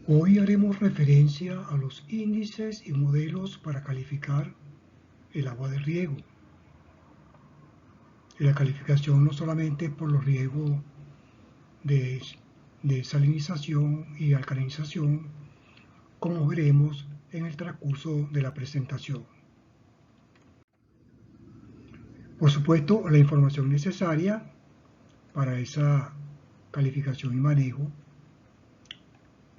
Hoy haremos referencia a los índices y modelos para calificar el agua de riego. La calificación no solamente por los riegos de salinización y alcalinización, como veremos en el transcurso de la presentación. Por supuesto, la información necesaria para esa calificación y manejo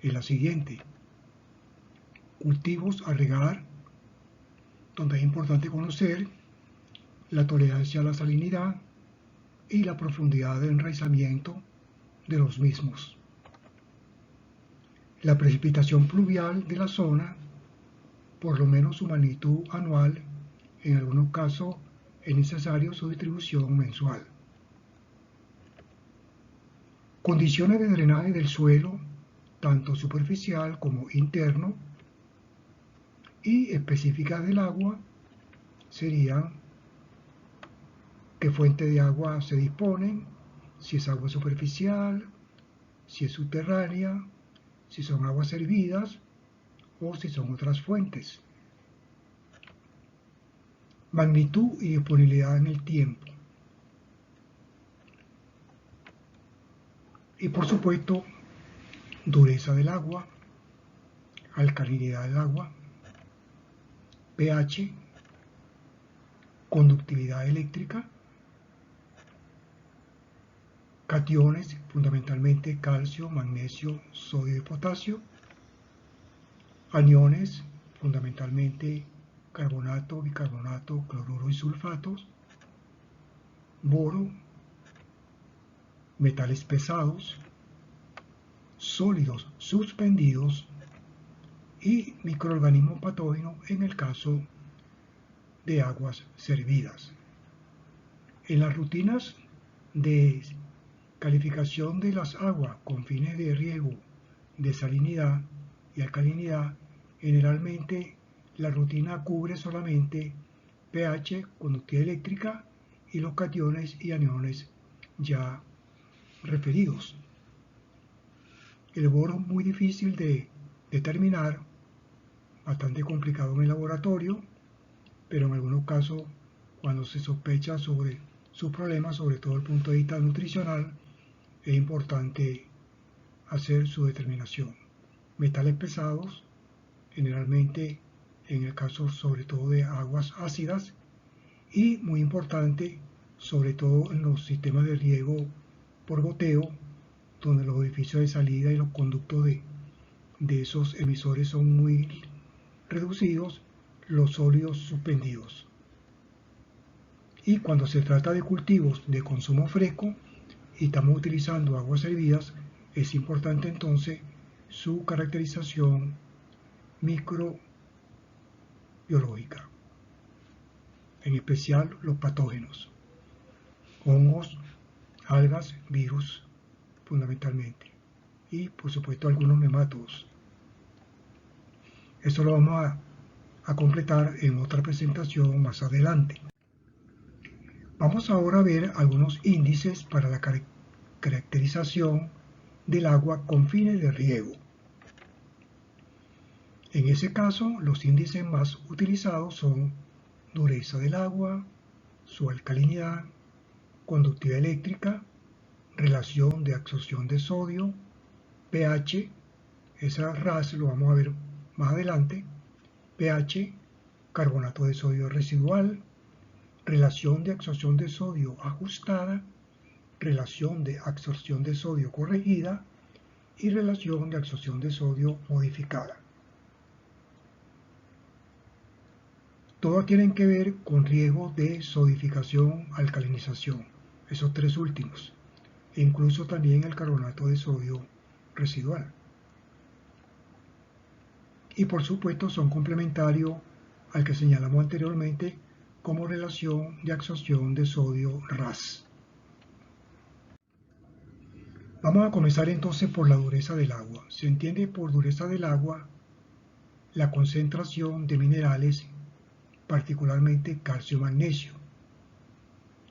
es la siguiente. Cultivos a regar, donde es importante conocer la tolerancia a la salinidad y la profundidad de enraizamiento de los mismos. La precipitación pluvial de la zona, por lo menos su magnitud anual, en algunos casos es necesario su distribución mensual. Condiciones de drenaje del suelo, tanto superficial como interno, y específicas del agua serían qué fuente de agua se disponen, si es agua superficial, si es subterránea, si son aguas servidas o si son otras fuentes. Magnitud y disponibilidad en el tiempo. Y por supuesto, dureza del agua, alcalinidad del agua, pH, conductividad eléctrica, cationes, fundamentalmente calcio, magnesio, sodio y potasio, aniones, fundamentalmente carbonato, bicarbonato, cloruro y sulfatos, boro, metales pesados, sólidos suspendidos y microorganismos patógenos en el caso de aguas servidas. En las rutinas de calificación de las aguas con fines de riego, de salinidad y alcalinidad, generalmente la rutina cubre solamente pH, conductividad eléctrica y los cationes y aniones ya referidos. El boro es muy difícil de determinar, bastante complicado en el laboratorio, pero en algunos casos, cuando se sospecha sobre sus problemas, sobre todo desde el punto de vista nutricional, es importante hacer su determinación. Metales pesados, generalmente en el caso sobre todo de aguas ácidas, y muy importante, sobre todo en los sistemas de riego por goteo, donde los orificios de salida y los conductos de esos emisores son muy reducidos, los sólidos suspendidos. Y cuando se trata de cultivos de consumo fresco y estamos utilizando aguas servidas, es importante entonces su caracterización microbiológica, en especial los patógenos, hongos, algas, virus fundamentalmente, y por supuesto algunos nematodos. Esto lo vamos a completar en otra presentación más adelante. Vamos ahora a ver algunos índices para la caracterización del agua con fines de riego. En ese caso, los índices más utilizados son dureza del agua, su alcalinidad, conductividad eléctrica, relación de absorción de sodio, pH, ese RAS lo vamos a ver más adelante, pH, carbonato de sodio residual, relación de absorción de sodio ajustada, relación de absorción de sodio corregida y relación de absorción de sodio modificada. Todas tienen que ver con riesgo de sodificación, alcalinización, esos tres últimos, e incluso también el carbonato de sodio residual. Y por supuesto son complementarios al que señalamos anteriormente como relación de absorción de sodio RAS. Vamos a comenzar entonces por la dureza del agua. Se entiende por dureza del agua la concentración de minerales, particularmente calcio y magnesio,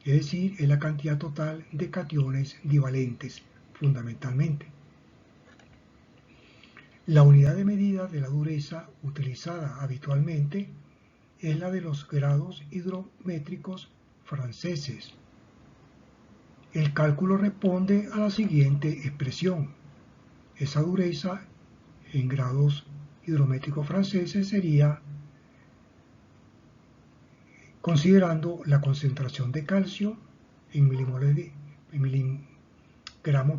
es decir, es la cantidad total de cationes divalentes fundamentalmente. La unidad de medida de la dureza utilizada habitualmente es la de los grados hidrométricos franceses. El cálculo responde a la siguiente expresión. Esa dureza en grados hidrométricos franceses sería considerando la concentración de calcio en miligramos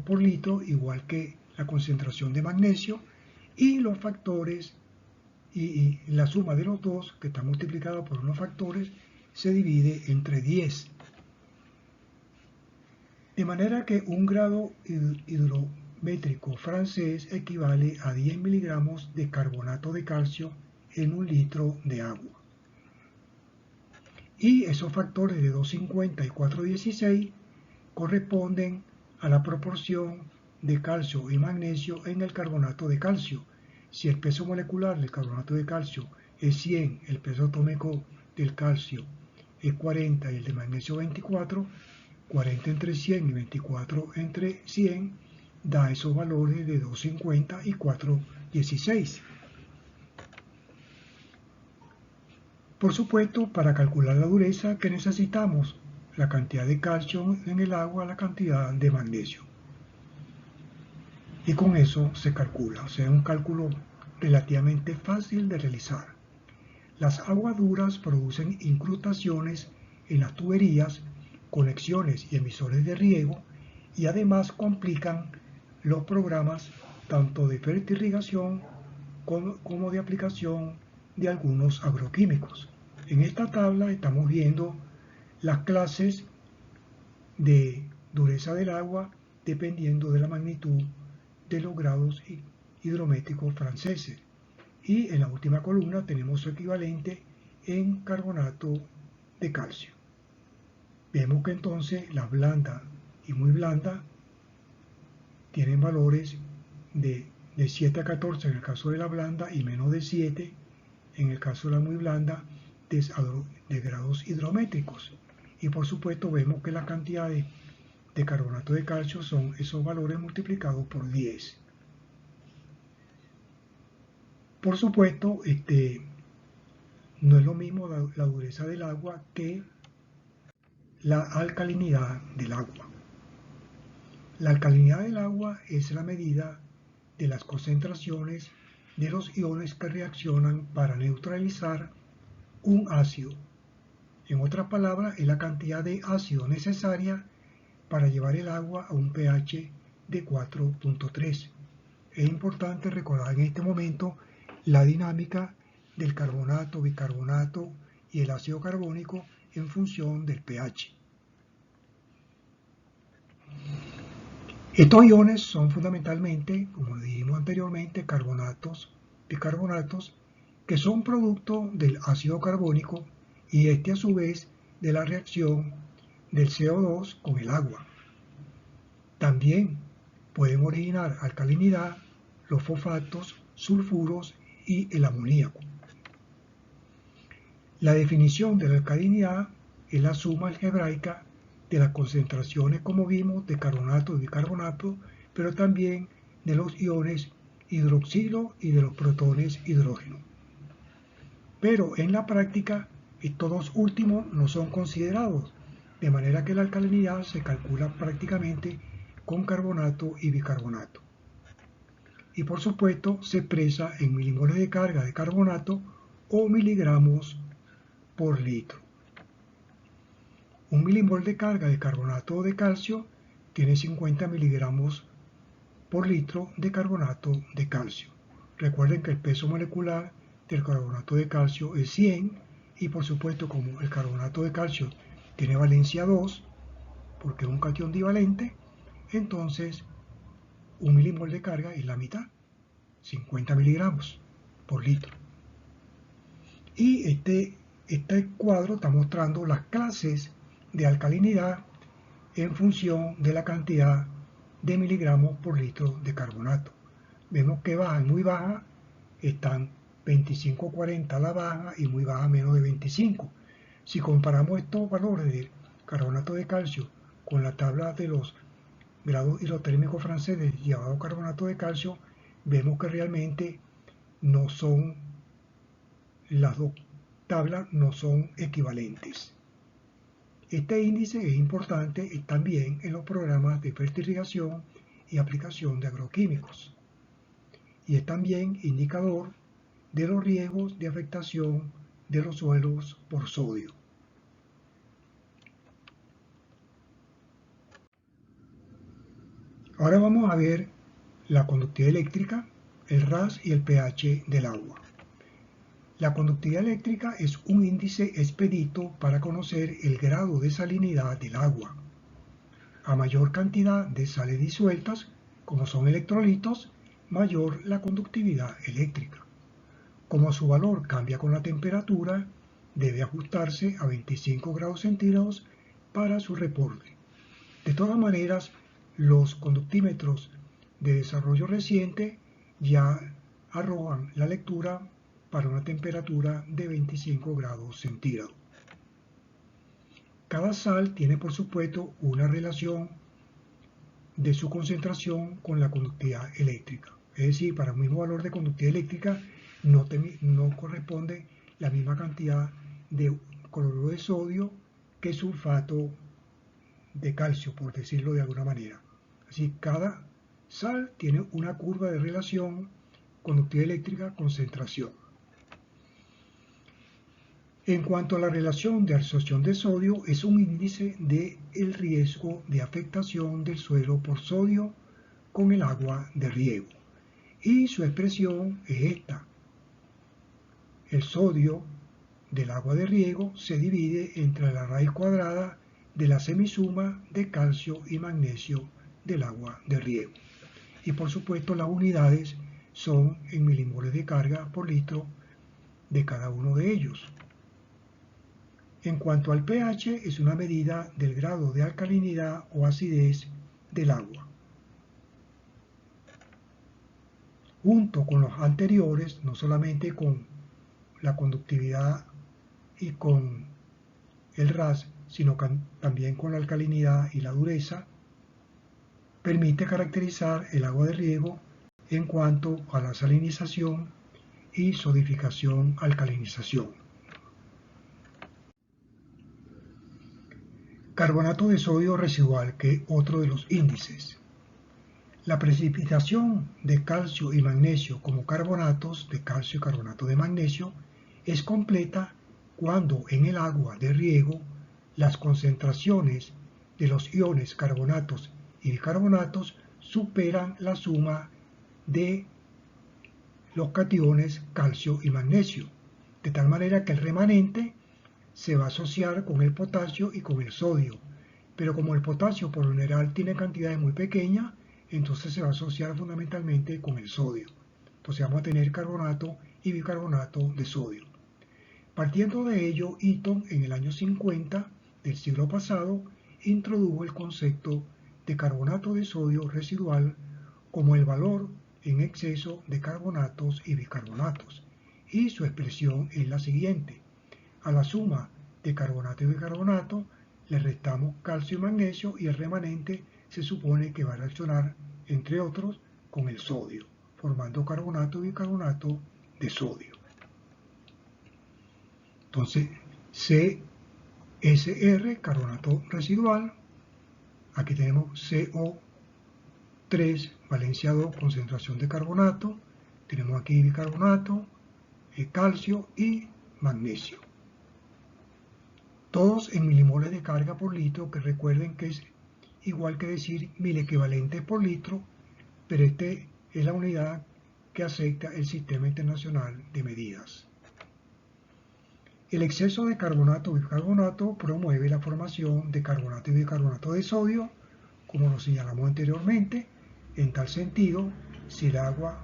por litro, igual que la concentración de magnesio, y los factores, y la suma de los dos, que está multiplicada por unos factores, se divide entre 10. De manera que un grado hidrométrico francés equivale a 10 miligramos de carbonato de calcio en un litro de agua. Y esos factores de 2,50 y 4,16 corresponden a la proporción de calcio y magnesio en el carbonato de calcio. Si el peso molecular del carbonato de calcio es 100, el peso atómico del calcio es 40 y el de magnesio 24, 40 entre 100 y 24 entre 100 da esos valores de 2,50 y 4,16. Por supuesto, para calcular la dureza, ¿qué necesitamos? La cantidad de calcio en el agua, la cantidad de magnesio. Y con eso se calcula, o sea, es un cálculo relativamente fácil de realizar. Las aguas duras producen incrustaciones en las tuberías, conexiones y emisores de riego y además complican los programas tanto de fertirrigación como de aplicación de algunos agroquímicos. En esta tabla estamos viendo las clases de dureza del agua dependiendo de la magnitud de los grados hidrométricos franceses. Y en la última columna tenemos su equivalente en carbonato de calcio. Vemos que entonces las blandas y muy blandas tienen valores de 7 a 14 en el caso de la blanda y menos de 7 en el caso de la muy blanda de grados hidrométricos. Y por supuesto vemos que la cantidad de carbonato de calcio son esos valores multiplicados por 10. Por supuesto, no es lo mismo la dureza del agua que la alcalinidad del agua. La alcalinidad del agua es la medida de las concentraciones de los iones que reaccionan para neutralizar un ácido. En otras palabras, es la cantidad de ácido necesaria para llevar el agua a un pH de 4,3. Es importante recordar en este momento la dinámica del carbonato, bicarbonato y el ácido carbónico en función del pH. Estos iones son fundamentalmente, como dijimos anteriormente, carbonatos, bicarbonatos, que son producto del ácido carbónico y a su vez de la reacción del CO2 con el agua. También pueden originar alcalinidad los fosfatos, sulfuros y el amoníaco. La definición de la alcalinidad es la suma algebraica de las concentraciones, como vimos, de carbonato y bicarbonato, pero también de los iones hidroxilo y de los protones hidrógeno. Pero en la práctica, estos dos últimos no son considerados, de manera que la alcalinidad se calcula prácticamente con carbonato y bicarbonato. Y por supuesto se expresa en milimoles de carga de carbonato o miligramos por litro. Un milimol de carga de carbonato de calcio tiene 50 miligramos por litro de carbonato de calcio. Recuerden que el peso molecular del carbonato de calcio es 100 y por supuesto como el carbonato de calcio tiene valencia 2 porque es un catión divalente, entonces un milimol de carga es la mitad, 50 miligramos por litro. Y este cuadro está mostrando las clases de alcalinidad en función de la cantidad de miligramos por litro de carbonato. Vemos que bajan, muy baja, están 25-40 a la baja y muy baja menos de 25. Si comparamos estos valores del carbonato de calcio con la tabla de los grados hidrotérmicos franceses llevado carbonato de calcio, vemos que realmente no son, las dos tablas no son equivalentes. Este índice es importante también en los programas de fertilización y aplicación de agroquímicos. Y es también indicador de los riesgos de afectación de los suelos por sodio. Ahora vamos a ver la conductividad eléctrica, el RAS y el pH del agua. La conductividad eléctrica es un índice expedito para conocer el grado de salinidad del agua. A mayor cantidad de sales disueltas, como son electrolitos, mayor la conductividad eléctrica. Como su valor cambia con la temperatura, debe ajustarse a 25 grados centígrados para su reporte. De todas maneras, los conductímetros de desarrollo reciente ya arrojan la lectura para una temperatura de 25 grados centígrados. Cada sal tiene, por supuesto, una relación de su concentración con la conductividad eléctrica. Es decir, para un mismo valor de conductividad eléctrica no corresponde la misma cantidad de cloruro de sodio que sulfato de calcio, por decirlo de alguna manera. Así, cada sal tiene una curva de relación conductividad eléctrica concentración. En cuanto a la relación de absorción de sodio, es un índice del riesgo de afectación del suelo por sodio con el agua de riego. Y su expresión es esta. El sodio del agua de riego se divide entre la raíz cuadrada de la semisuma de calcio y magnesio del agua de riego. Y por supuesto las unidades son en milimoles de carga por litro de cada uno de ellos. En cuanto al pH, es una medida del grado de alcalinidad o acidez del agua. Junto con los anteriores, no solamente con la conductividad y con el RAS, sino también con la alcalinidad y la dureza, permite caracterizar el agua de riego en cuanto a la salinización y sodificación-alcalinización. Carbonato de sodio residual, que es otro de los índices. La precipitación de calcio y magnesio como carbonatos de calcio y carbonato de magnesio es completa cuando en el agua de riego las concentraciones de los iones carbonatos y bicarbonatos superan la suma de los cationes calcio y magnesio, de tal manera que el remanente se va a asociar con el potasio y con el sodio, pero como el potasio por lo general tiene cantidades muy pequeñas, entonces se va a asociar fundamentalmente con el sodio. Entonces vamos a tener carbonato y bicarbonato de sodio. Partiendo de ello, Eaton en el año 50 del siglo pasado introdujo el concepto de carbonato de sodio residual como el valor en exceso de carbonatos y bicarbonatos, y su expresión es la siguiente. A la suma de carbonato y bicarbonato le restamos calcio y magnesio y el remanente se supone que va a reaccionar, entre otros, con el sodio, formando carbonato y bicarbonato de sodio. Entonces, CSR, carbonato residual, aquí tenemos CO3, valencia 2, concentración de carbonato, tenemos aquí bicarbonato, calcio y magnesio. Todos en milimoles de carga por litro, que recuerden que es igual que decir 1000 equivalentes por litro, pero esta es la unidad que acepta el Sistema Internacional de Medidas. El exceso de carbonato o bicarbonato promueve la formación de carbonato y bicarbonato de sodio, como lo señalamos anteriormente. En tal sentido, si el agua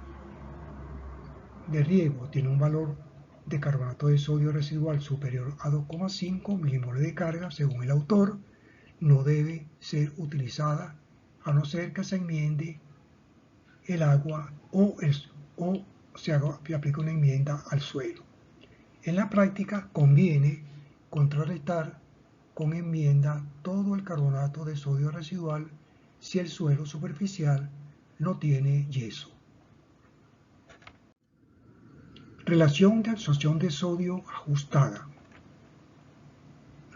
de riego tiene un valor de carbonato de sodio residual superior a 2,5 milimoles de carga, según el autor, no debe ser utilizada a no ser que se enmiende el agua o se aplique una enmienda al suelo. En la práctica conviene contrarrestar con enmienda todo el carbonato de sodio residual si el suelo superficial no tiene yeso. Relación de absorción de sodio ajustada.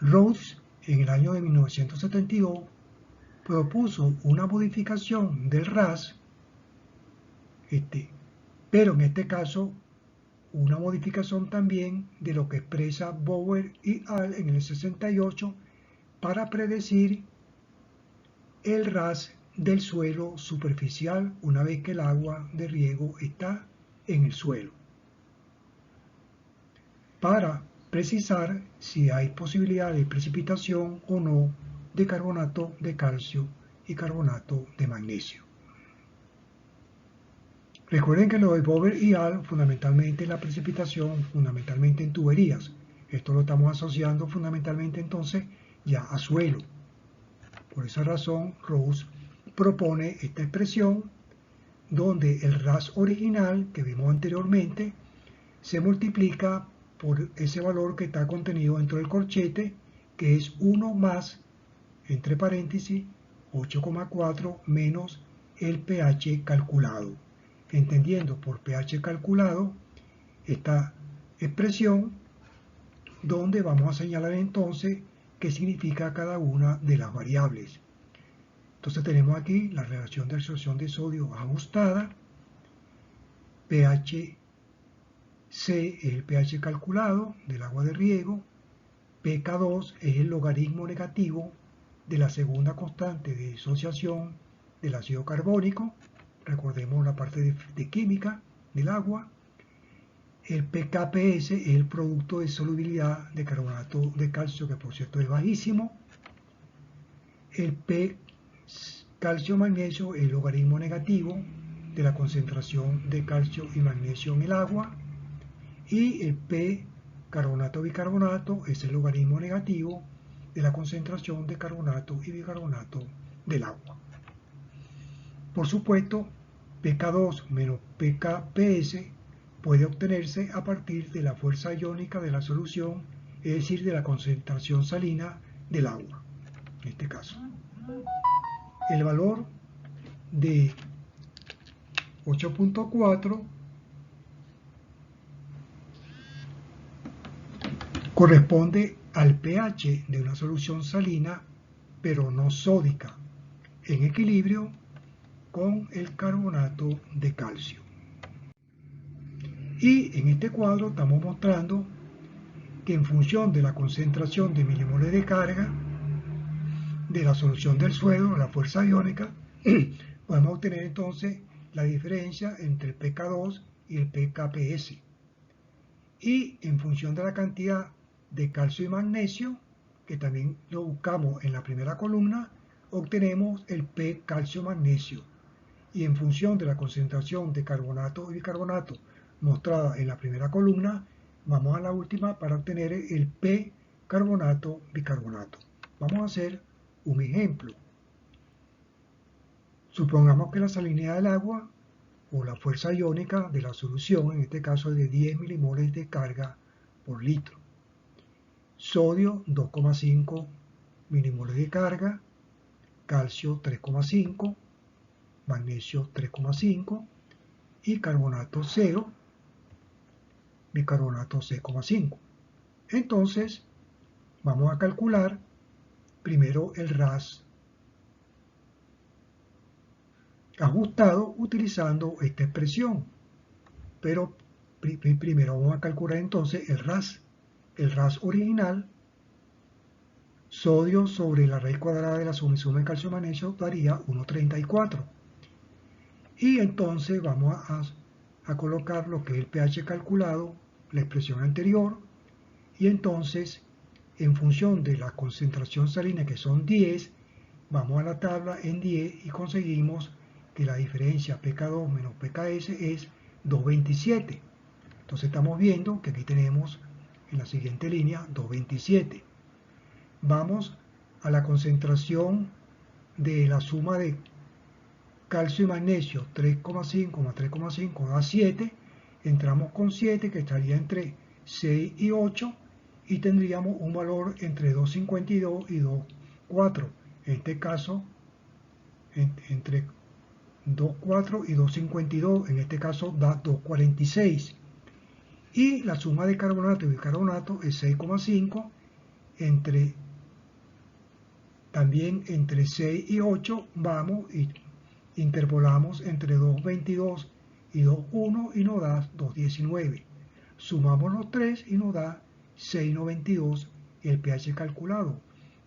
Rose, en el año de 1972, propuso una modificación del RAS, pero en este caso una modificación también de lo que expresa Bower y al en el 68 para predecir el RAS del suelo superficial una vez que el agua de riego está en el suelo, para precisar si hay posibilidad de precipitación o no de carbonato de calcio y carbonato de magnesio. Recuerden que lo de Bower y al, fundamentalmente la precipitación, fundamentalmente en tuberías. Esto lo estamos asociando fundamentalmente entonces ya a suelo. Por esa razón, Rose propone esta expresión donde el RAS original que vimos anteriormente se multiplica por ese valor que está contenido dentro del corchete, que es 1 más, entre paréntesis, 8,4 menos el pH calculado. Entendiendo por pH calculado esta expresión, donde vamos a señalar entonces qué significa cada una de las variables. Entonces tenemos aquí la relación de absorción de sodio ajustada, pH C es el pH calculado del agua de riego, pK2 es el logaritmo negativo de la segunda constante de disociación del ácido carbónico, recordemos la parte de química del agua, el pKps es el producto de solubilidad de carbonato de calcio, que por cierto es bajísimo, el P calcio magnesio es el logaritmo negativo de la concentración de calcio y magnesio en el agua, y el P carbonato bicarbonato es el logaritmo negativo de la concentración de carbonato y bicarbonato del agua. Por supuesto, pK2 menos pKps puede obtenerse a partir de la fuerza iónica de la solución, es decir, de la concentración salina del agua, en este caso. El valor de 8.4 corresponde al pH de una solución salina, pero no sódica, en equilibrio con el carbonato de calcio. Y en este cuadro estamos mostrando que en función de la concentración de milimoles de carga de la solución del suelo, la fuerza iónica, podemos obtener entonces la diferencia entre el pK2 y el pKps. Y en función de la cantidad de calcio y magnesio, que también lo buscamos en la primera columna, obtenemos el P calcio magnesio. Y en función de la concentración de carbonato y bicarbonato mostrada en la primera columna, vamos a la última para obtener el P carbonato bicarbonato. Vamos a hacer un ejemplo. Supongamos que la salinidad del agua o la fuerza iónica de la solución, en este caso es de 10 milimoles de carga por litro. Sodio 2,5 milimoles de carga, calcio 3,5, magnesio 3,5 y carbonato 0, bicarbonato 6,5. Entonces, vamos a calcular primero el RAS ajustado utilizando esta expresión. Pero primero vamos a calcular entonces el RAS. El RAS original, sodio sobre la raíz cuadrada de la suma de calcio y magnesio, daría 1,34. Y entonces vamos a colocar lo que es el pH calculado, la expresión anterior, y entonces en función de la concentración salina, que son 10, vamos a la tabla en 10 y conseguimos que la diferencia pK2 menos pKs es 2,27. Entonces estamos viendo que aquí tenemos en la siguiente línea 2,27. Vamos a la concentración de la suma de calcio y magnesio, 3,5 más 3,5 da 7. Entramos con 7, que estaría entre 6 y 8, y tendríamos un valor entre 2,52 y 2,4. En este caso, entre 2,4 y 2,52, en este caso da 2,46. Y la suma de carbonato y bicarbonato es 6,5. También entre 6 y 8 vamos y interpolamos entre 2,22 y 2,1 y nos da 2,19. Sumamos los 3 y nos da 6,92 el pH calculado,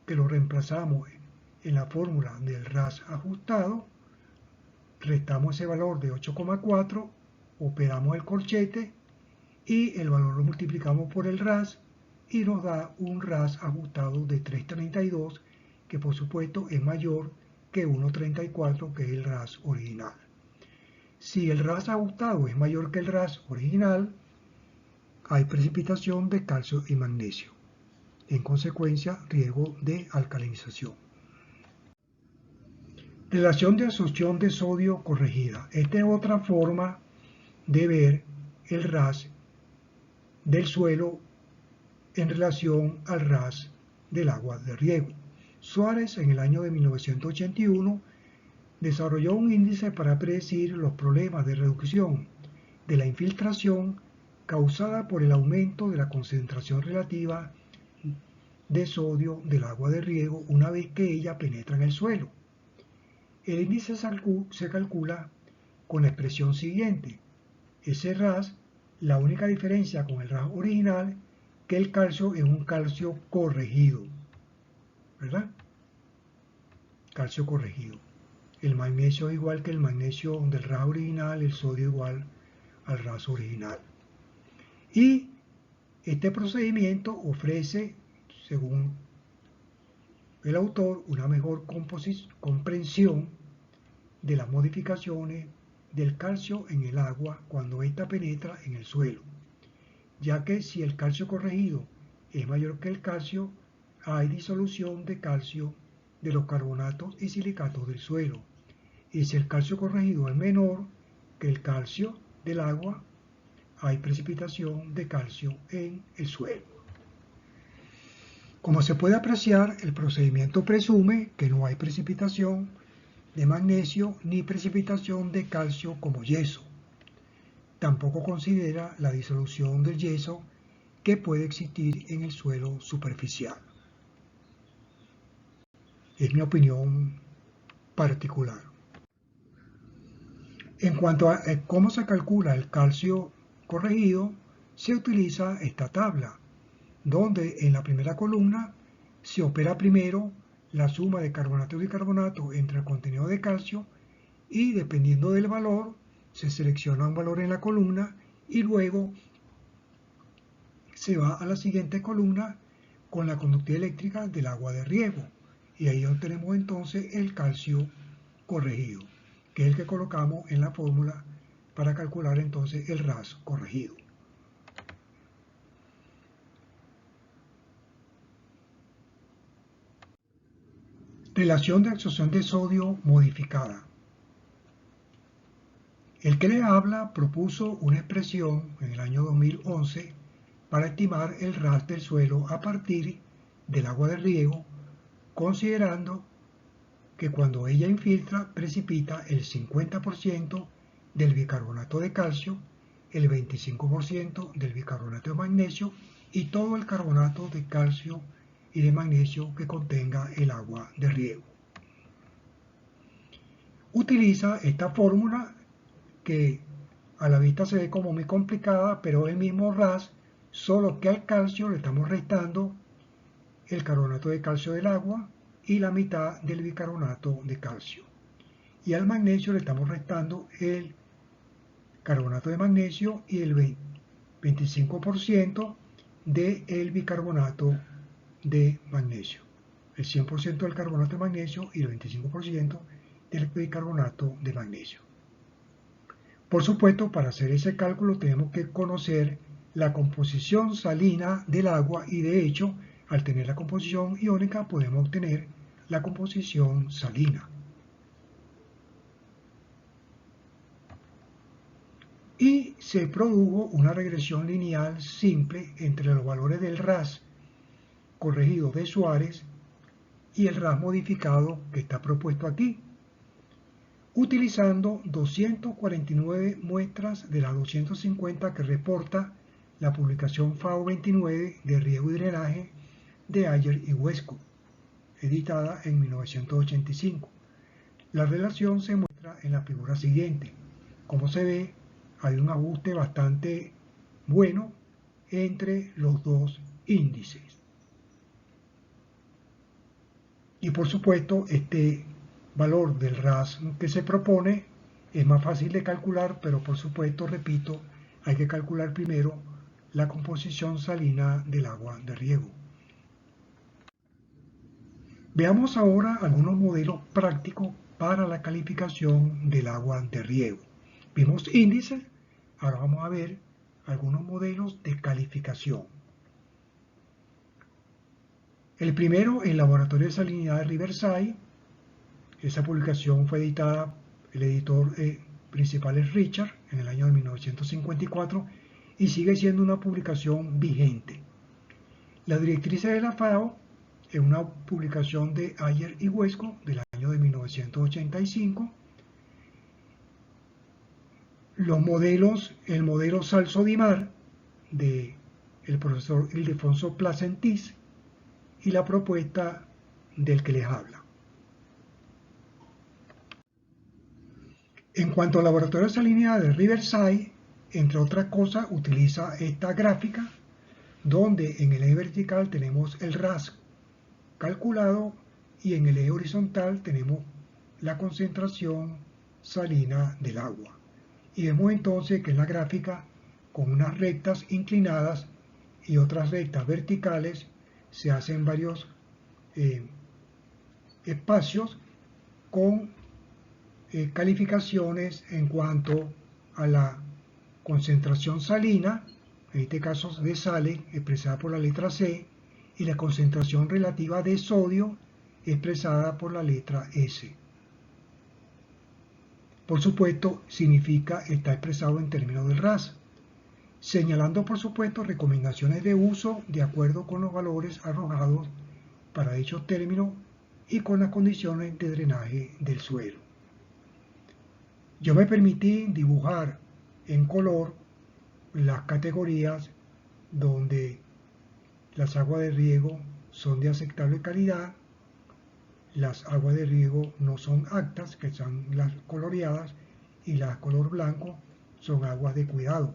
que lo reemplazamos en la fórmula del RAS ajustado, restamos ese valor de 8,4, operamos el corchete y el valor lo multiplicamos por el RAS y nos da un RAS ajustado de 3,32, que por supuesto es mayor que 1,34, que es el RAS original. Si el RAS ajustado es mayor que el RAS original, hay precipitación de calcio y magnesio. En consecuencia, riesgo de alcalinización. Relación de absorción de sodio corregida. Esta es otra forma de ver el RAS del suelo en relación al RAS del agua de riego. Suárez, en el año de 1981, desarrolló un índice para predecir los problemas de reducción de la infiltración causada por el aumento de la concentración relativa de sodio del agua de riego una vez que ella penetra en el suelo. El índice se calcula con la expresión siguiente. Ese RAS, la única diferencia con el RAS original, que el calcio es un calcio corregido, ¿verdad? Calcio corregido. El magnesio es igual que el magnesio del RAS original, el sodio igual al RAS original. Y este procedimiento ofrece, según el autor, una mejor comprensión de las modificaciones del calcio en el agua cuando ésta penetra en el suelo, ya que si el calcio corregido es mayor que el calcio, hay disolución de calcio de los carbonatos y silicatos del suelo, y si el calcio corregido es menor que el calcio del agua, hay precipitación de calcio en el suelo. Como se puede apreciar, el procedimiento presume que no hay precipitación de magnesio ni precipitación de calcio como yeso. Tampoco considera la disolución del yeso que puede existir en el suelo superficial. Es mi opinión particular. En cuanto a cómo se calcula el calcio corregido, se utiliza esta tabla, donde en la primera columna se opera primero la suma de carbonato y bicarbonato entre el contenido de calcio y dependiendo del valor se selecciona un valor en la columna y luego se va a la siguiente columna con la conductividad eléctrica del agua de riego y ahí obtenemos entonces el calcio corregido, que es el que colocamos en la fórmula para calcular entonces el RAS corregido. Relación de absorción de sodio modificada. El que le habla propuso una expresión en el año 2011 para estimar el RAS del suelo a partir del agua de riego, considerando que cuando ella infiltra precipita el 50% del bicarbonato de calcio, el 25% del bicarbonato de magnesio y todo el carbonato de calcio y de magnesio que contenga el agua de riego. Utiliza esta fórmula que a la vista se ve como muy complicada, pero es el mismo RAS, solo que al calcio le estamos restando el carbonato de calcio del agua y la mitad del bicarbonato de calcio. Y al magnesio le estamos restando el carbonato de magnesio y el 25% del bicarbonato de magnesio. El 100% del carbonato de magnesio y el 25% del bicarbonato de magnesio. Por supuesto, para hacer ese cálculo tenemos que conocer la composición salina del agua y de hecho, al tener la composición iónica podemos obtener la composición salina. Y se produjo una regresión lineal simple entre los valores del RAS corregido de Suárez y el RAS modificado que está propuesto aquí, utilizando 249 muestras de las 250 que reporta la publicación FAO 29 de Riego y Drenaje de Ayer y Huesco, editada en 1985. La relación se muestra en la figura siguiente. Como se ve, hay un ajuste bastante bueno entre los dos índices. Y por supuesto, este valor del RAS que se propone es más fácil de calcular, pero por supuesto, repito, hay que calcular primero la composición salina del agua de riego. Veamos ahora algunos modelos prácticos para la calificación del agua de riego. Vimos índices, ahora vamos a ver algunos modelos de calificación. El primero, el Laboratorio de Salinidad de Riverside. Esa publicación fue editada, el editor principal es Richard, en el año de 1954, y sigue siendo una publicación vigente. La directriz de la FAO es una publicación de Ayer y Huesco del año de 1985. Los modelos, el modelo Salsodimar del profesor Ildefonso Plasentís y la propuesta del que les habla. En cuanto al laboratorio de salinidad de Riverside, entre otras cosas, utiliza esta gráfica donde en el eje vertical tenemos el RAS calculado y en el eje horizontal tenemos la concentración salina del agua. Y vemos entonces que en la gráfica, con unas rectas inclinadas y otras rectas verticales, se hacen varios espacios con calificaciones en cuanto a la concentración salina, en este caso de sales, expresada por la letra C, y la concentración relativa de sodio, expresada por la letra S. Por supuesto, está expresado en términos del RAS, señalando por supuesto recomendaciones de uso de acuerdo con los valores arrojados para dichos términos y con las condiciones de drenaje del suelo. Yo me permití dibujar en color las categorías donde las aguas de riego son de aceptable calidad, las aguas de riego no son aptas, que son las coloreadas, y las color blanco son aguas de cuidado.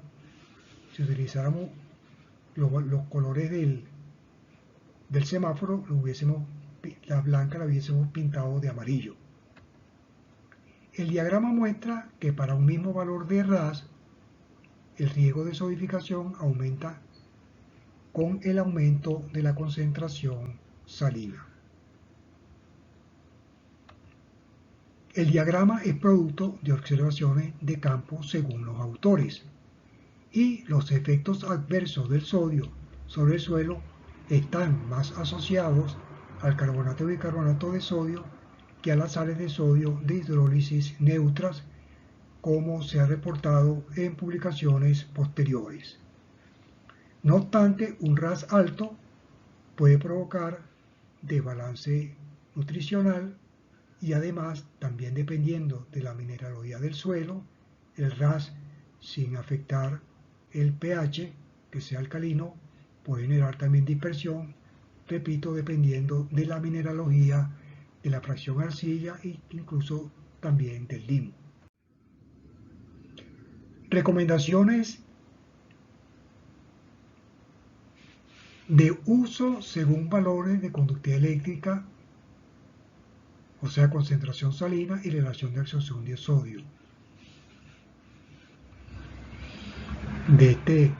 Si utilizáramos los colores del semáforo, la blanca la hubiésemos pintado de amarillo. El diagrama muestra que para un mismo valor de RAS, el riesgo de solidificación aumenta con el aumento de la concentración salina. El diagrama es producto de observaciones de campo según los autores, y los efectos adversos del sodio sobre el suelo están más asociados al carbonato y bicarbonato de sodio que a las sales de sodio de hidrólisis neutras, como se ha reportado en publicaciones posteriores. No obstante, un RAS alto puede provocar desbalance nutricional y además, también dependiendo de la mineralogía del suelo, el RAS, sin afectar el pH, que sea alcalino, puede generar también dispersión, repito, dependiendo de la mineralogía, de la fracción arcilla e incluso también del limo. Recomendaciones de uso según valores de conductividad eléctrica, o sea, concentración salina y relación de absorción de sodio. De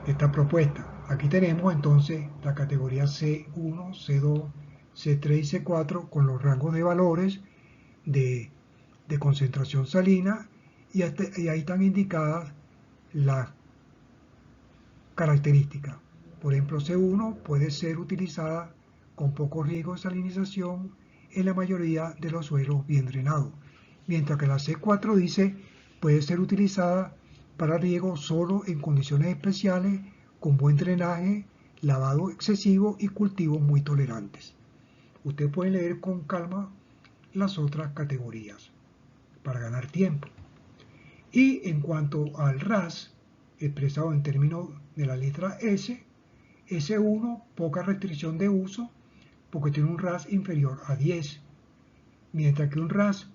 esta propuesta. Aquí tenemos entonces la categoría C1, C2, C3 y C4 con los rangos de valores de concentración salina y ahí están indicadas las características. Por ejemplo, C1 puede ser utilizada con poco riesgo de salinización en la mayoría de los suelos bien drenados, mientras que la C4 dice puede ser utilizada para riego solo en condiciones especiales, con buen drenaje, lavado excesivo y cultivos muy tolerantes. Usted puede leer con calma las otras categorías para ganar tiempo. Y en cuanto al RAS, expresado en términos de la letra S. S1, poca restricción de uso, porque tiene un RAS inferior a 10, mientras que un RAS,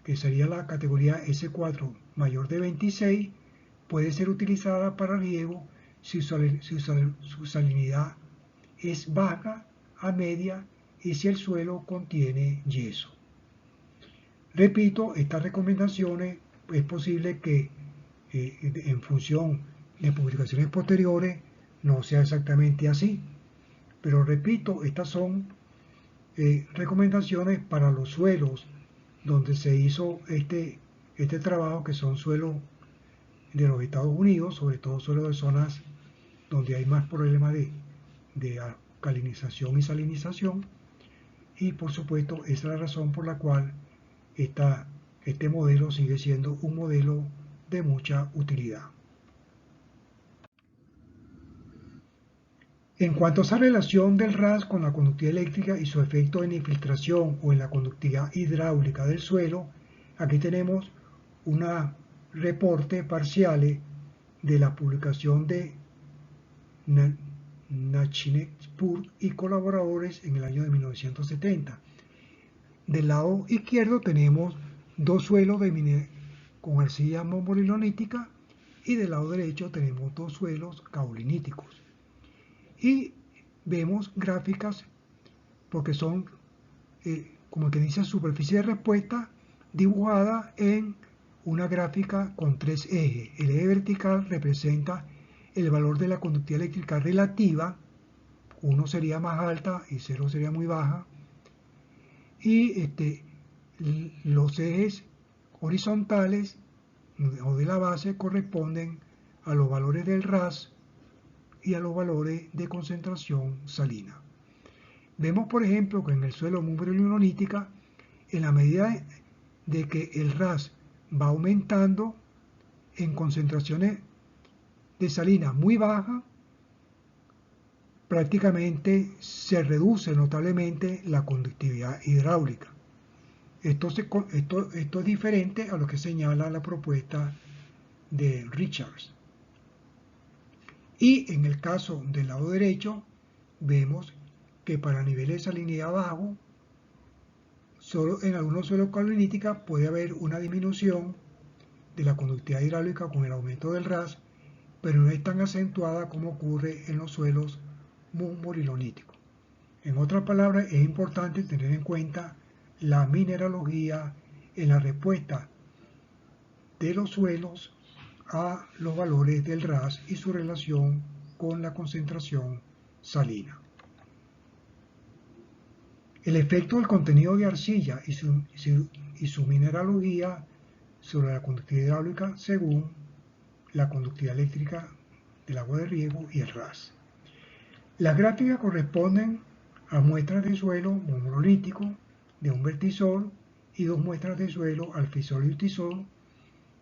que sería la categoría S4 mayor de 26, puede ser utilizada para riego si su salinidad es baja a media y si el suelo contiene yeso. Repito, estas recomendaciones es posible que en función de publicaciones posteriores no sea exactamente así, pero repito, estas son recomendaciones para los suelos donde se hizo este trabajo, que son suelos de los Estados Unidos, sobre todo suelos de zonas donde hay más problemas de alcalinización y salinización, y por supuesto esa es la razón por la cual este modelo sigue siendo un modelo de mucha utilidad. En cuanto a esa relación del RAS con la conductividad eléctrica y su efecto en infiltración o en la conductividad hidráulica del suelo, aquí tenemos un reporte parcial de la publicación de Nachinspur y colaboradores en el año de 1970. Del lado izquierdo tenemos dos suelos con arcilla mombolilonítica y del lado derecho tenemos dos suelos caoliníticos. Y vemos gráficas porque son, como que dice, superficie de respuesta dibujada en una gráfica con tres ejes. El eje vertical representa el valor de la conductividad eléctrica relativa, 1 sería más alta y 0 sería muy baja, y los ejes horizontales o de la base corresponden a los valores del RAS y a los valores de concentración salina. Vemos, por ejemplo, que en el suelo mumbrolinonítica, en la medida de que el RAS va aumentando en concentraciones de salina muy bajas, prácticamente se reduce notablemente la conductividad hidráulica. Esto es diferente a lo que señala la propuesta de Richards. Y en el caso del lado derecho, vemos que para niveles de salinidad bajo, solo en algunos suelos caoliníticos puede haber una disminución de la conductividad hidráulica con el aumento del RAS, pero no es tan acentuada como ocurre en los suelos mumbroliníticos. En otras palabras, es importante tener en cuenta la mineralogía en la respuesta de los suelos a los valores del RAS y su relación con la concentración salina. El efecto del contenido de arcilla y su mineralogía sobre la conductividad hidráulica según la conductividad eléctrica del agua de riego y el RAS. Las gráficas corresponden a muestras de suelo monolítico de un vertisol y dos muestras de suelo alfisol y utisol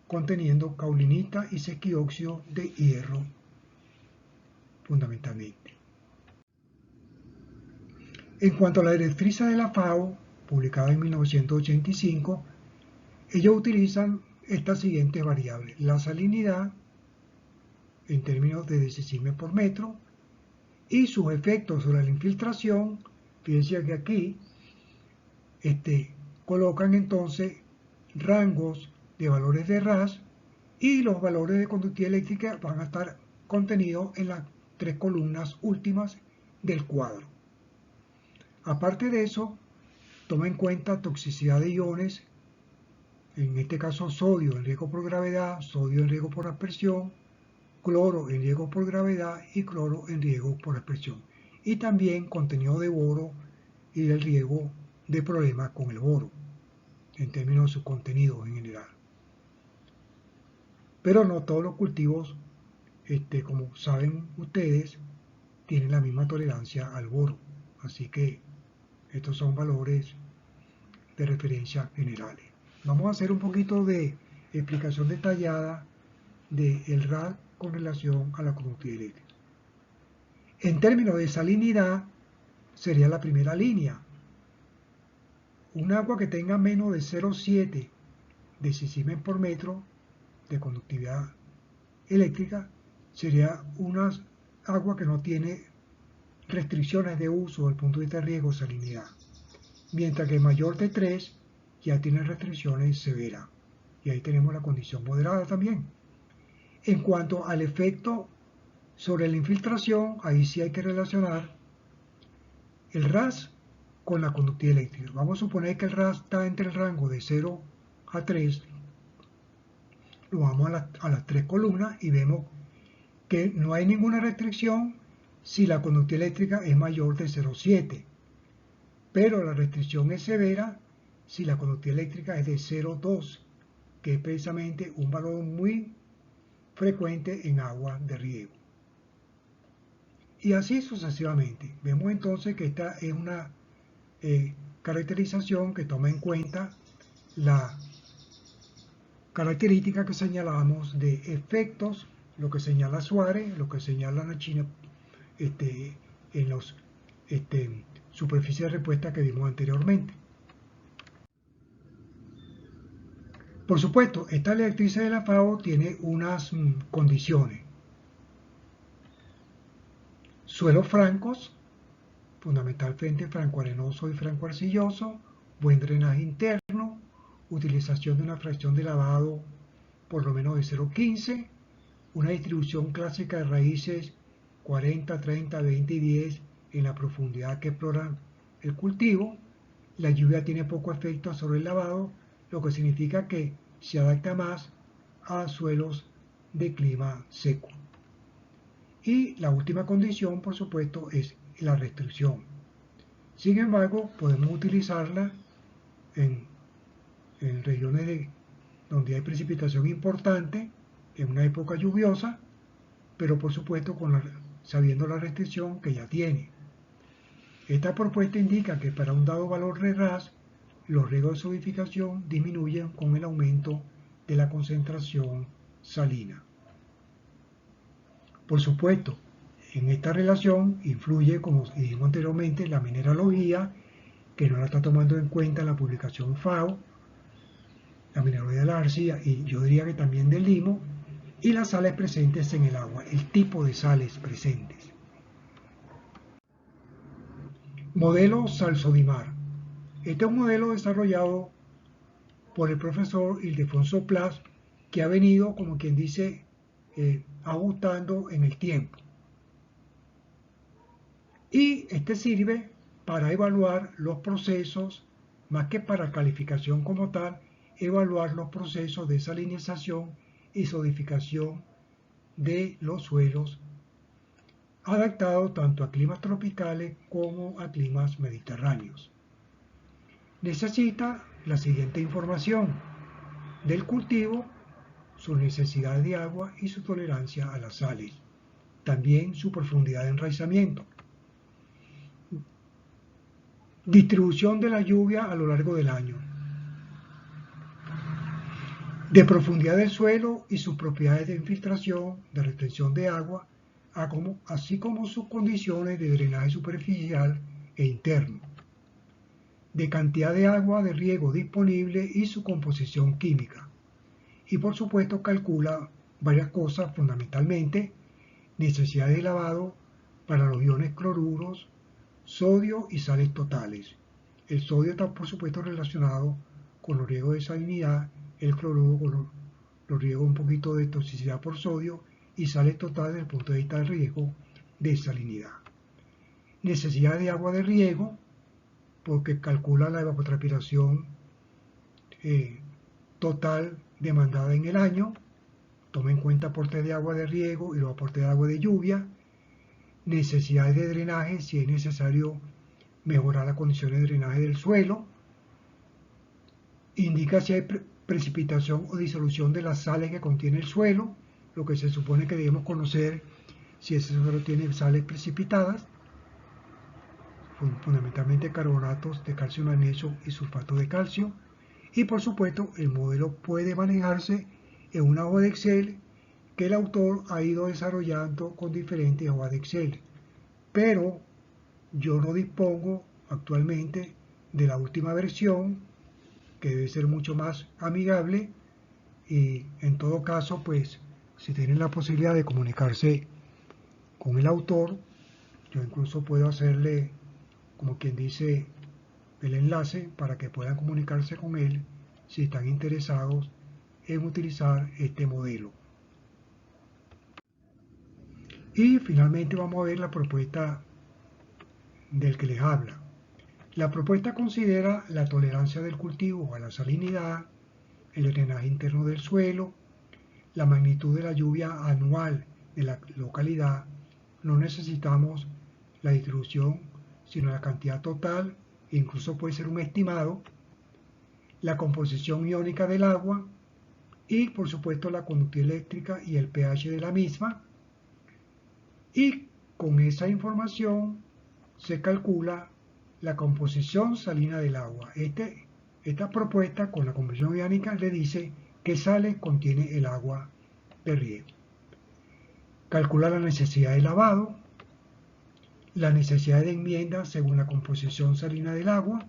conteniendo caulinita y sequióxido de hierro fundamentalmente. En cuanto a la directrices de la FAO, publicada en 1985, ellos utilizan estas siguientes variables: la salinidad en términos de decimal por metro y sus efectos sobre la infiltración. Fíjense que aquí colocan entonces rangos de valores de RAS y los valores de conductividad eléctrica van a estar contenidos en las tres columnas últimas del cuadro. Aparte de eso, toma en cuenta toxicidad de iones, en este caso sodio en riesgo por gravedad, sodio en riesgo por aspersión, cloro en riesgo por gravedad y cloro en riesgo por aspersión. Y también contenido de boro y el riesgo de problemas con el boro, en términos de su contenido en general. Pero no todos los cultivos, como saben ustedes, tienen la misma tolerancia al boro. Así que estos son valores de referencia generales. Vamos a hacer un poquito de explicación detallada del RAS con relación a la conductividad eléctrica. En términos de salinidad, sería la primera línea. Un agua que tenga menos de 0,7 decimal por metro de conductividad eléctrica sería una agua que no tiene restricciones de uso desde el punto de vista de riesgo o salinidad, mientras que mayor de 3 ya tiene restricciones severas, y ahí tenemos la condición moderada también. En cuanto al efecto sobre la infiltración, ahí sí hay que relacionar el RAS con la conductividad eléctrica. Vamos a suponer que el RAS está entre el rango de 0 a 3, lo vamos a las 3 columnas y vemos que no hay ninguna restricción si la conductividad eléctrica es mayor de 0,7, pero la restricción es severa si la conductividad eléctrica es de 0,2, que es precisamente un valor muy frecuente en agua de riego. Y así sucesivamente. Vemos entonces que esta es una caracterización que toma en cuenta la característica que señalamos de efectos, lo que señala Suárez, lo que señala la China en las superficies de respuesta que vimos anteriormente. Por supuesto, esta directriz de la FAO tiene unas condiciones. Suelos francos, fundamentalmente franco-arenoso y franco-arcilloso, buen drenaje interno, utilización de una fracción de lavado por lo menos de 0,15, una distribución clásica de raíces 40, 30, 20 y 10 en la profundidad que exploran el cultivo. La lluvia tiene poco efecto sobre el lavado, lo que significa que se adapta más a suelos de clima seco. Y la última condición, por supuesto, es la restricción. Sin embargo, podemos utilizarla en regiones donde hay precipitación importante, en una época lluviosa, pero por supuesto sabiendo la restricción que ya tiene. Esta propuesta indica que para un dado valor de RAS, los riesgos de solidificación disminuyen con el aumento de la concentración salina. Por supuesto, en esta relación influye, como dijimos anteriormente, la mineralogía, que no la está tomando en cuenta la publicación FAO, la mineralogía de la arcilla, y yo diría que también del limo, y las sales presentes en el agua, el tipo de sales presentes. Modelo Salsodimar. Este es un modelo desarrollado por el profesor Ildefonso Plas, que ha venido, como quien dice, ajustando en el tiempo. Y este sirve para evaluar los procesos, más que para calificación como tal, evaluar los procesos de salinización y solidificación de los suelos, adaptados tanto a climas tropicales como a climas mediterráneos. Necesita la siguiente información del cultivo, sus necesidades de agua y su tolerancia a las sales. También su profundidad de enraizamiento. Distribución de la lluvia a lo largo del año. De profundidad del suelo y sus propiedades de infiltración, de retención de agua, así como sus condiciones de drenaje superficial e interno. De cantidad de agua de riego disponible y su composición química. Y por supuesto calcula varias cosas, fundamentalmente necesidades de lavado para los iones cloruros, sodio y sales totales. El sodio está por supuesto relacionado con los riesgos de salinidad, el cloruro con los riesgos un poquito de toxicidad por sodio y sales totales desde el punto de vista del riesgo de salinidad. Necesidad de agua de riego, porque calcula la evapotranspiración total demandada en el año, toma en cuenta aportes de agua de riego y los aportes de agua de lluvia, necesidades de drenaje, si es necesario mejorar las condiciones de drenaje del suelo, indica si hay precipitación o disolución de las sales que contiene el suelo, lo que se supone que debemos conocer si ese suelo tiene sales precipitadas, fundamentalmente carbonatos de calcio, magnesio y sulfato de calcio. Y por supuesto el modelo puede manejarse en una hoja de Excel que el autor ha ido desarrollando con diferentes hojas de Excel, pero yo no dispongo actualmente de la última versión, que debe ser mucho más amigable, y en todo caso pues si tienen la posibilidad de comunicarse con el autor, yo incluso puedo hacerle, como quien dice, el enlace para que puedan comunicarse con él si están interesados en utilizar este modelo. Y finalmente vamos a ver la propuesta del que les habla. La propuesta considera la tolerancia del cultivo a la salinidad, el drenaje interno del suelo, la magnitud de la lluvia anual de la localidad. No necesitamos la distribución, sino la cantidad total, incluso puede ser un estimado, la composición iónica del agua y por supuesto la conductividad eléctrica y el pH de la misma. Y con esa información se calcula la composición salina del agua. Esta propuesta con la composición iónica le dice qué sales contiene el agua de riego. Calcula la necesidad de lavado, la necesidad de enmienda según la composición salina del agua,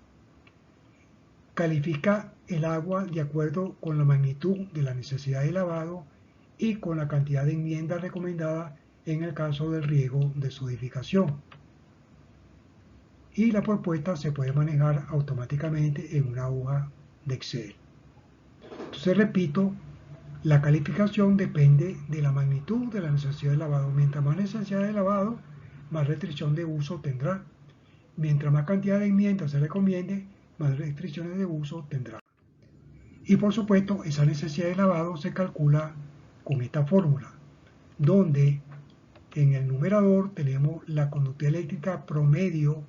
califica el agua de acuerdo con la magnitud de la necesidad de lavado y con la cantidad de enmienda recomendada en el caso del riego de solidificación. Y la propuesta se puede manejar automáticamente en una hoja de Excel. Entonces repito, la calificación depende de la magnitud de la necesidad de lavado. Mientras más necesidad de lavado, más restricción de uso tendrá. Mientras más cantidad de enmiendas se recomiende, más restricciones de uso tendrá. Y por supuesto, esa necesidad de lavado se calcula con esta fórmula, donde en el numerador tenemos la conductividad eléctrica promedio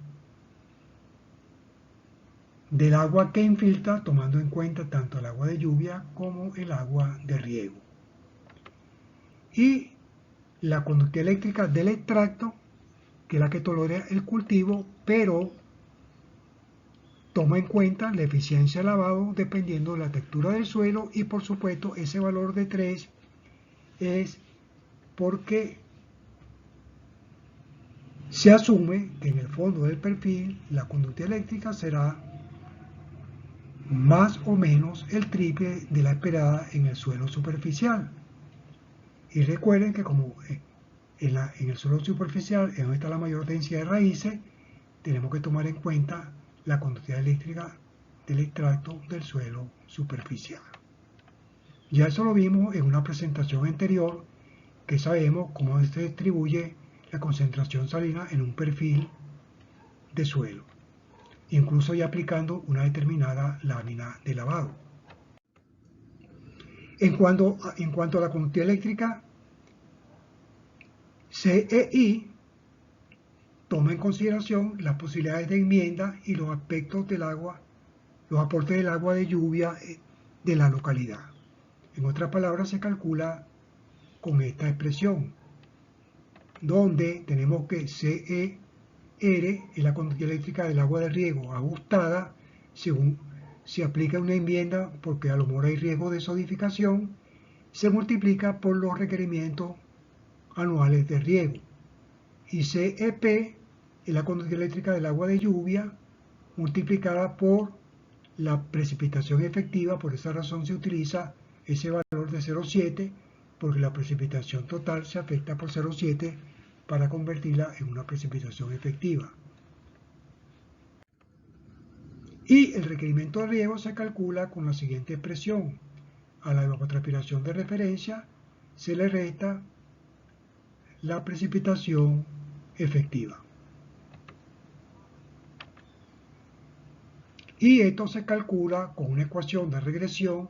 del agua que infiltra, tomando en cuenta tanto el agua de lluvia como el agua de riego. Y la conductividad eléctrica del extracto, que es la que tolera el cultivo, pero toma en cuenta la eficiencia de lavado dependiendo de la textura del suelo, y por supuesto ese valor de 3 es porque se asume que en el fondo del perfil la conductividad eléctrica será más o menos el triple de la esperada en el suelo superficial. Y recuerden que como en el suelo superficial es donde está la mayor densidad de raíces, tenemos que tomar en cuenta la conductividad eléctrica del extracto del suelo superficial. Ya eso lo vimos en una presentación anterior, que sabemos cómo se distribuye la concentración salina en un perfil de suelo, incluso ya aplicando una determinada lámina de lavado. En cuanto a la conductividad eléctrica, CEI toma en consideración las posibilidades de enmienda y los aspectos del agua, los aportes del agua de lluvia de la localidad. En otras palabras, se calcula con esta expresión, donde tenemos que CER es la conductividad eléctrica del agua de riego ajustada según se aplica una enmienda, porque a lo mejor hay riesgo de solidificación, se multiplica por los requerimientos anuales de riego. Y CEP es la conductividad eléctrica del agua de lluvia multiplicada por la precipitación efectiva. Por esa razón se utiliza ese valor de 0,7, porque la precipitación total se afecta por 0,7 para convertirla en una precipitación efectiva. Y el requerimiento de riego se calcula con la siguiente expresión. A la evapotranspiración de referencia se le resta la precipitación efectiva. Y esto se calcula con una ecuación de regresión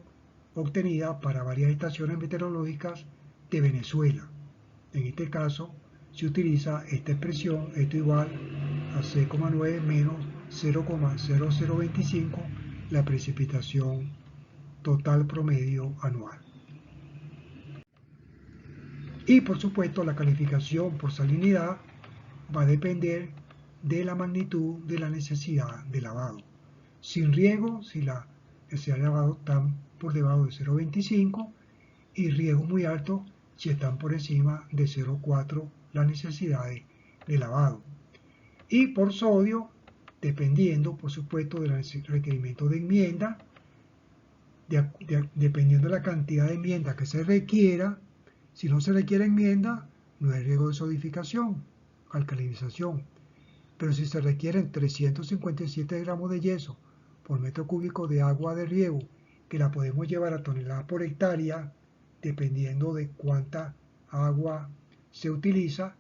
obtenida para varias estaciones meteorológicas de Venezuela. En este caso se utiliza esta expresión, esto igual a 6,9 menos 0,0025, la precipitación total promedio anual. Y por supuesto la calificación por salinidad va a depender de la magnitud de la necesidad de lavado. Sin riego, si la necesidad de lavado está por debajo de 0,25, y riego muy alto si están por encima de 0,4 las necesidades de lavado. Y por sodio, dependiendo por supuesto del requerimiento de enmienda, dependiendo de la cantidad de enmienda que se requiera, Si no se requiere enmienda, no hay riesgo de solidificación, alcalinización. Pero si se requieren 357 gramos de yeso por metro cúbico de agua de riego, que la podemos llevar a toneladas por hectárea, dependiendo de cuánta agua se utiliza,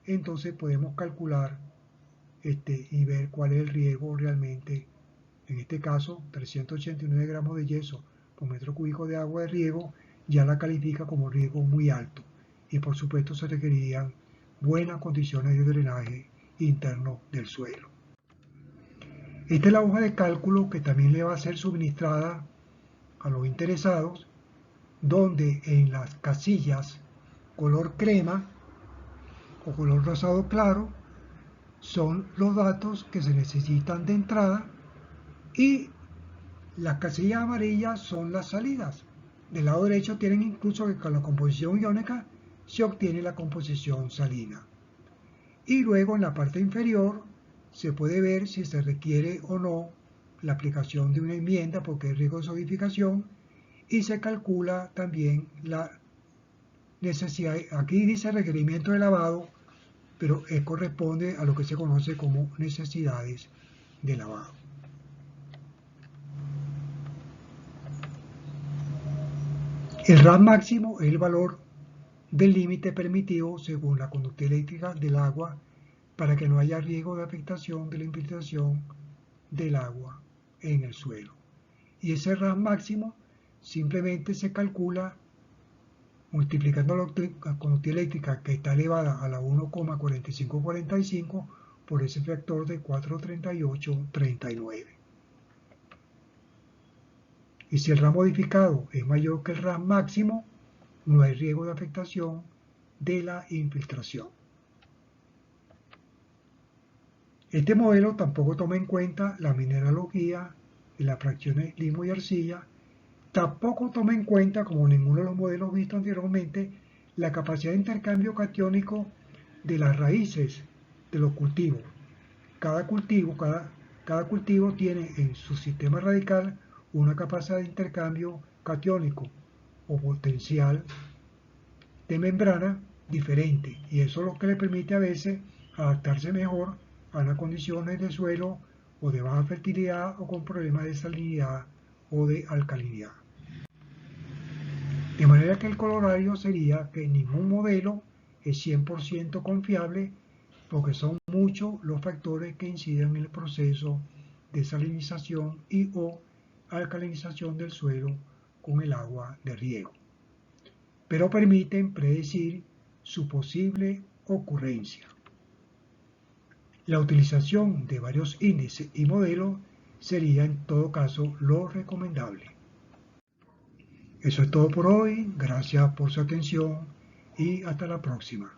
entonces podemos calcular y ver cuál es el riego realmente. En este caso, 389 gramos de yeso por metro cúbico de agua de riego ya la califica como riego muy alto, y por supuesto se requerirían buenas condiciones de drenaje interno del suelo. Esta es la hoja de cálculo que también le va a ser suministrada a los interesados, donde en las casillas color crema o color rosado claro son los datos que se necesitan de entrada y las casillas amarillas son las salidas. Del lado derecho tienen incluso que con la composición iónica se obtiene la composición salina. Y luego en la parte inferior se puede ver si se requiere o no la aplicación de una enmienda porque hay riesgo de solidificación, y se calcula también la necesidad. Aquí dice requerimiento de lavado, pero corresponde a lo que se conoce como necesidades de lavado. El RAS máximo es el valor del límite permitido según la conductividad eléctrica del agua para que no haya riesgo de afectación de la infiltración del agua en el suelo. Y ese RAS máximo simplemente se calcula multiplicando la conductividad eléctrica, que está elevada a la 1,4545 por ese factor de 43839. Y si el RAS modificado es mayor que el RAS máximo, no hay riesgo de afectación de la infiltración. Este modelo tampoco toma en cuenta la mineralogía y las fracciones limo y arcilla. Tampoco toma en cuenta, como ninguno de los modelos vistos anteriormente, la capacidad de intercambio catiónico de las raíces de los cultivos. Cada cultivo tiene en su sistema radical una capacidad de intercambio catiónico o potencial de membrana diferente, y eso es lo que le permite a veces adaptarse mejor a las condiciones de suelo o de baja fertilidad o con problemas de salinidad o de alcalinidad. De manera que el corolario sería que ningún modelo es 100% confiable porque son muchos los factores que inciden en el proceso de salinización y o alcalinización del suelo con el agua de riego, pero permiten predecir su posible ocurrencia. La utilización de varios índices y modelos sería en todo caso lo recomendable. Eso es todo por hoy, gracias por su atención y hasta la próxima.